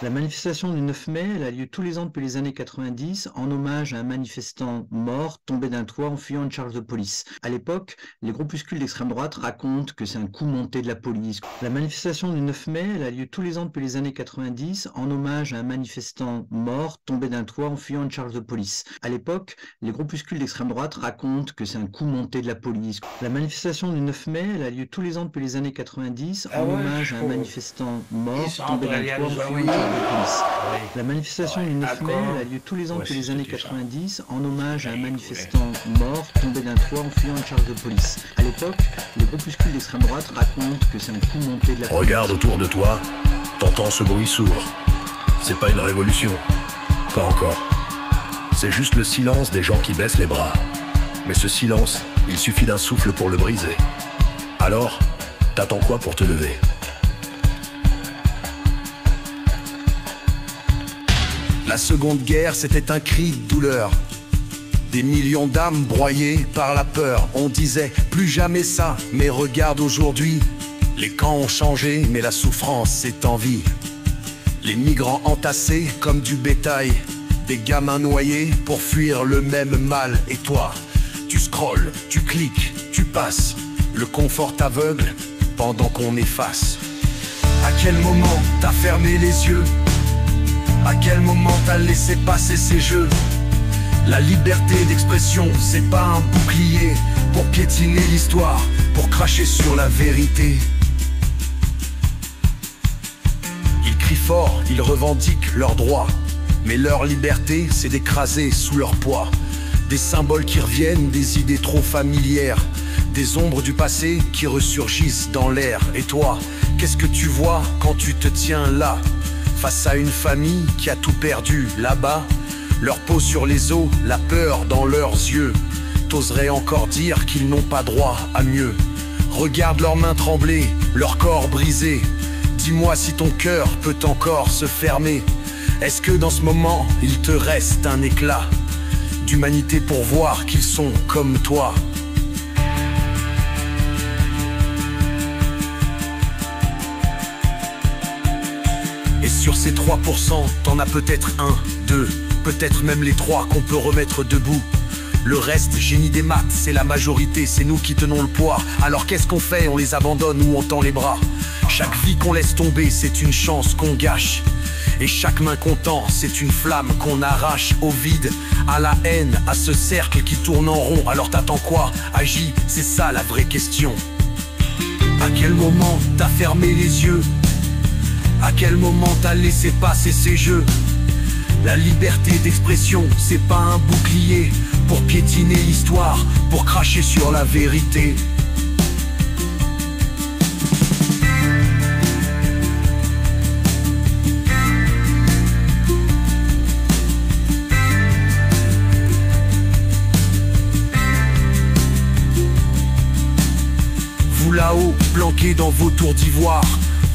La manifestation du 9 mai, elle a lieu tous les ans depuis les années 90 en hommage à un manifestant mort tombé d'un toit en fuyant une charge de police. À l'époque, les groupuscules d'extrême droite racontent que c'est un coup monté de la police. La manifestation du 9 mai, elle a lieu tous les ans depuis les années 90 en hommage à un manifestant mort tombé d'un toit en fuyant une charge de police. À l'époque, les groupuscules d'extrême droite racontent que c'est un coup monté de la police. La manifestation du 9 mai, elle a lieu tous les ans depuis les années 90 en hommage à un manifestant mort tombé d'un toit en fuyant une charge de police. La manifestation du 9 mai, elle a lieu tous les ans depuis les années 90 en hommage à un manifestant mort tombé d'un toit en fuyant une charge de police. À l'époque, les groupuscules d'extrême droite racontent que c'est un coup monté de la police. Regarde autour de toi, t'entends ce bruit sourd. C'est pas une révolution. Pas encore. C'est juste le silence des gens qui baissent les bras. Mais ce silence, il suffit d'un souffle pour le briser. Alors, t'attends quoi pour te lever ? La Seconde Guerre, c'était un cri de douleur. Des millions d'âmes broyées par la peur. On disait plus jamais ça, mais regarde aujourd'hui. Les camps ont changé, mais la souffrance est en vie. Les migrants entassés comme du bétail. Des gamins noyés pour fuir le même mal. Et toi, tu scrolles, tu cliques, tu passes. Le confort t'aveugle pendant qu'on efface. À quel moment t'as fermé les yeux ? À quel moment t'as laissé passer ces jeux? La liberté d'expression, c'est pas un bouclier pour piétiner l'histoire, pour cracher sur la vérité. Ils crient fort, ils revendiquent leurs droits, mais leur liberté, c'est d'écraser sous leur poids. Des symboles qui reviennent, des idées trop familières, des ombres du passé qui ressurgissent dans l'air. Et toi, qu'est-ce que tu vois quand tu te tiens là? Face à une famille qui a tout perdu là-bas, leur peau sur les os, la peur dans leurs yeux. T'oserais encore dire qu'ils n'ont pas droit à mieux. Regarde leurs mains trembler, leur corps brisé. Dis-moi si ton cœur peut encore se fermer. Est-ce que dans ce moment, il te reste un éclat d'humanité pour voir qu'ils sont comme toi? Et sur ces 3%, t'en as peut-être un, deux, peut-être même les trois qu'on peut remettre debout. Le reste, génie des maths, c'est la majorité, c'est nous qui tenons le poids. Alors qu'est-ce qu'on fait? On les abandonne ou on tend les bras? Chaque vie qu'on laisse tomber, c'est une chance qu'on gâche. Et chaque main qu'on tend, c'est une flamme qu'on arrache au vide, à la haine, à ce cercle qui tourne en rond. Alors t'attends quoi? Agis, c'est ça la vraie question. À quel moment t'as fermé les yeux? À quel moment t'as laissé passer ces jeux? La liberté d'expression, c'est pas un bouclier pour piétiner l'histoire, pour cracher sur la vérité. Vous là-haut, planqués dans vos tours d'ivoire,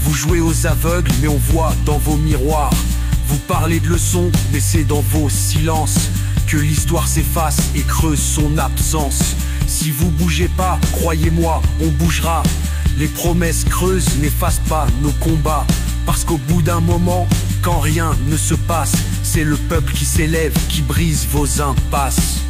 vous jouez aux aveugles, mais on voit dans vos miroirs. Vous parlez de leçons, mais c'est dans vos silences que l'histoire s'efface et creuse son absence. Si vous bougez pas, croyez-moi, on bougera. Les promesses creuses n'effacent pas nos combats, parce qu'au bout d'un moment, quand rien ne se passe, c'est le peuple qui s'élève, qui brise vos impasses.